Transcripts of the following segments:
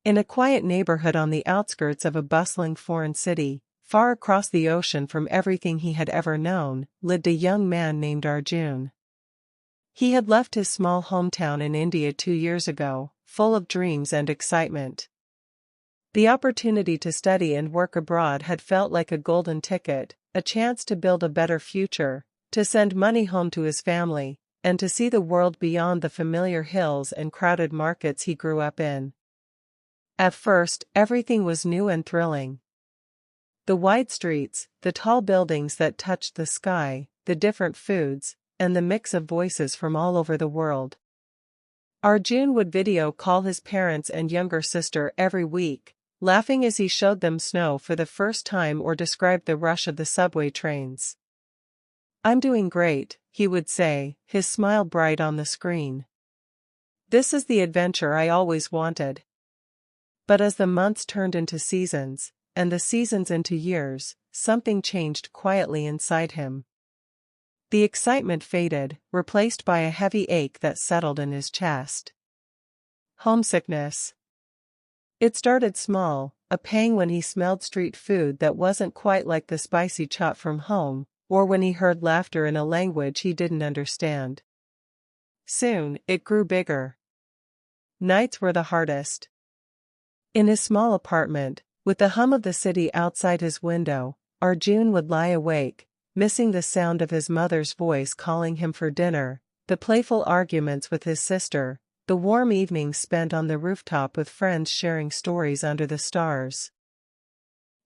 In a quiet neighborhood on the outskirts of a bustling foreign city, far across the ocean from everything he had ever known, lived a young man named Arjun. He had left his small hometown in India 2 years ago, full of dreams and excitement. The opportunity to study and work abroad had felt like a golden ticket, a chance to build a better future, to send money home to his family, and to see the world beyond the familiar hills and crowded markets he grew up in. At first, everything was new and thrilling. The wide streets, the tall buildings that touched the sky, the different foods, and the mix of voices from all over the world. Arjun would video call his parents and younger sister every week, laughing as he showed them snow for the first time or described the rush of the subway trains. "I'm doing great," he would say, his smile bright on the screen. "This is the adventure I always wanted." But as the months turned into seasons, and the seasons into years, something changed quietly inside him. The excitement faded, replaced by a heavy ache that settled in his chest. Homesickness. It started small, a pang when he smelled street food that wasn't quite like the spicy chop from home, or when he heard laughter in a language he didn't understand. Soon, it grew bigger. Nights were the hardest. In his small apartment, with the hum of the city outside his window, Arjun would lie awake, missing the sound of his mother's voice calling him for dinner, the playful arguments with his sister, the warm evenings spent on the rooftop with friends sharing stories under the stars.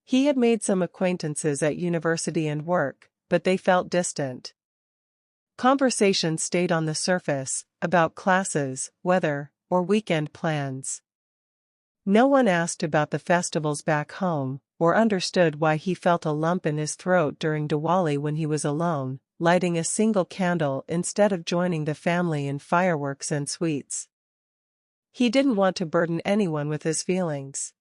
He had made some acquaintances at university and work, but they felt distant. Conversations stayed on the surface, about classes, weather, or weekend plans. No one asked about the festivals back home, or understood why he felt a lump in his throat during Diwali when he was alone, lighting a single candle instead of joining the family in fireworks and sweets. He didn't want to burden anyone with his feelings.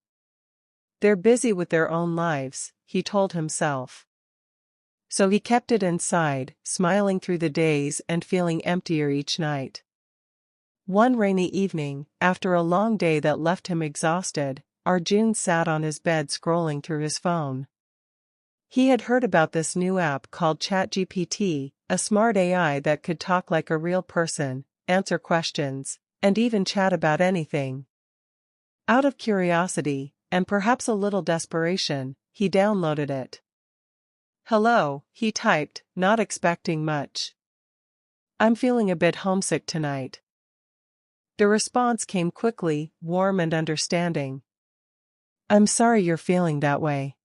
"They're busy with their own lives," he told himself. So he kept it inside, smiling through the days and feeling emptier each night. One rainy evening, after a long day that left him exhausted, Arjun sat on his bed scrolling through his phone. He had heard about this new app called ChatGPT, a smart AI that could talk like a real person, answer questions, and even chat about anything. Out of curiosity, and perhaps a little desperation, he downloaded it. "Hello," he typed, not expecting much. "I'm feeling a bit homesick tonight." The response came quickly, warm and understanding. "I'm sorry you're feeling that way.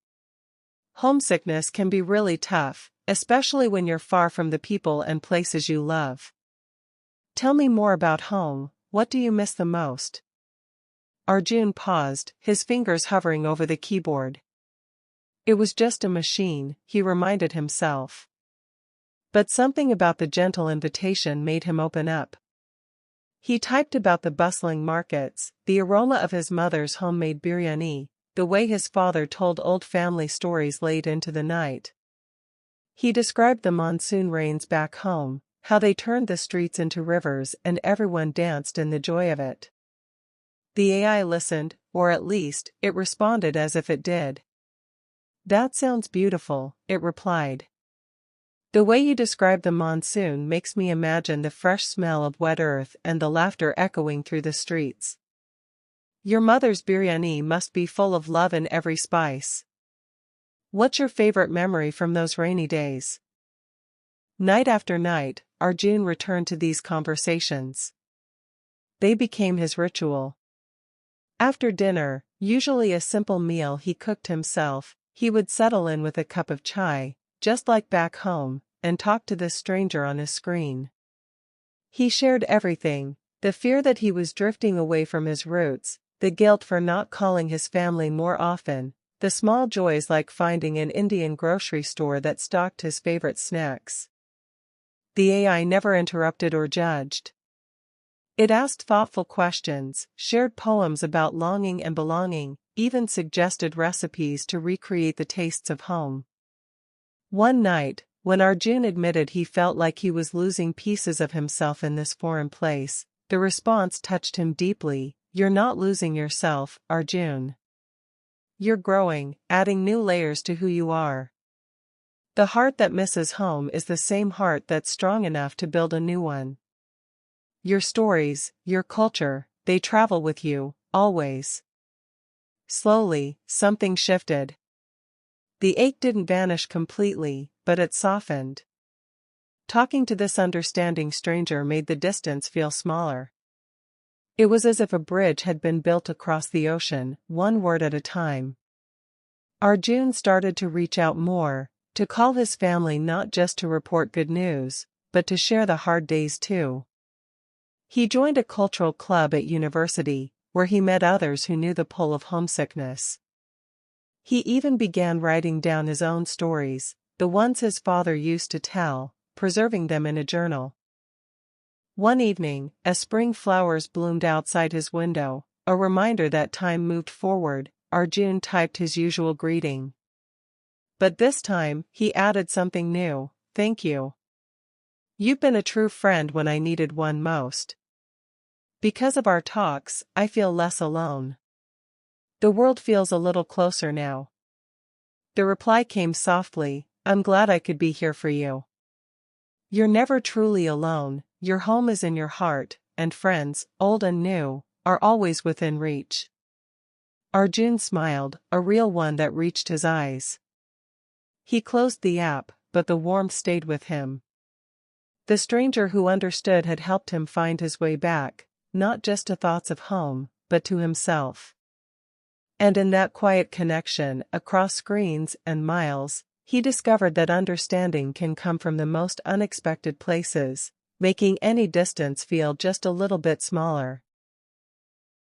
Homesickness can be really tough, especially when you're far from the people and places you love. Tell me more about home, what do you miss the most?" Arjun paused, his fingers hovering over the keyboard. It was just a machine, he reminded himself. But something about the gentle invitation made him open up. He typed about the bustling markets, the aroma of his mother's homemade biryani, the way his father told old family stories late into the night. He described the monsoon rains back home, how they turned the streets into rivers and everyone danced in the joy of it. The AI listened, or at least, it responded as if it did. "That sounds beautiful," it replied. "The way you describe the monsoon makes me imagine the fresh smell of wet earth and the laughter echoing through the streets. Your mother's biryani must be full of love in every spice. What's your favorite memory from those rainy days?" Night after night, Arjun returned to these conversations. They became his ritual. After dinner, usually a simple meal he cooked himself, he would settle in with a cup of chai, just like back home, and talk to this stranger on his screen. He shared everything, the fear that he was drifting away from his roots, the guilt for not calling his family more often, the small joys like finding an Indian grocery store that stocked his favorite snacks. The AI never interrupted or judged. It asked thoughtful questions, shared poems about longing and belonging, even suggested recipes to recreate the tastes of home. One night, when Arjun admitted he felt like he was losing pieces of himself in this foreign place, the response touched him deeply. You're not losing yourself, Arjun. You're growing, adding new layers to who you are. The heart that misses home is the same heart that's strong enough to build a new one. Your stories, your culture, they travel with you, always. Slowly, something shifted. The ache didn't vanish completely, but it softened. Talking to this understanding stranger made the distance feel smaller. It was as if a bridge had been built across the ocean, one word at a time. Arjun started to reach out more, to call his family not just to report good news, but to share the hard days too. He joined a cultural club at university, where he met others who knew the pull of homesickness. He even began writing down his own stories, the ones his father used to tell, preserving them in a journal. One evening, as spring flowers bloomed outside his window, a reminder that time moved forward, Arjun typed his usual greeting. But this time, he added something new: "Thank you. You've been a true friend when I needed one most. Because of our talks, I feel less alone. The world feels a little closer now." The reply came softly: "I'm glad I could be here for you. You're never truly alone, your home is in your heart, and friends, old and new, are always within reach." Arjun smiled, a real one that reached his eyes. He closed the app, but the warmth stayed with him. The stranger who understood had helped him find his way back, not just to thoughts of home, but to himself. And in that quiet connection, across screens and miles, he discovered that understanding can come from the most unexpected places, making any distance feel just a little bit smaller.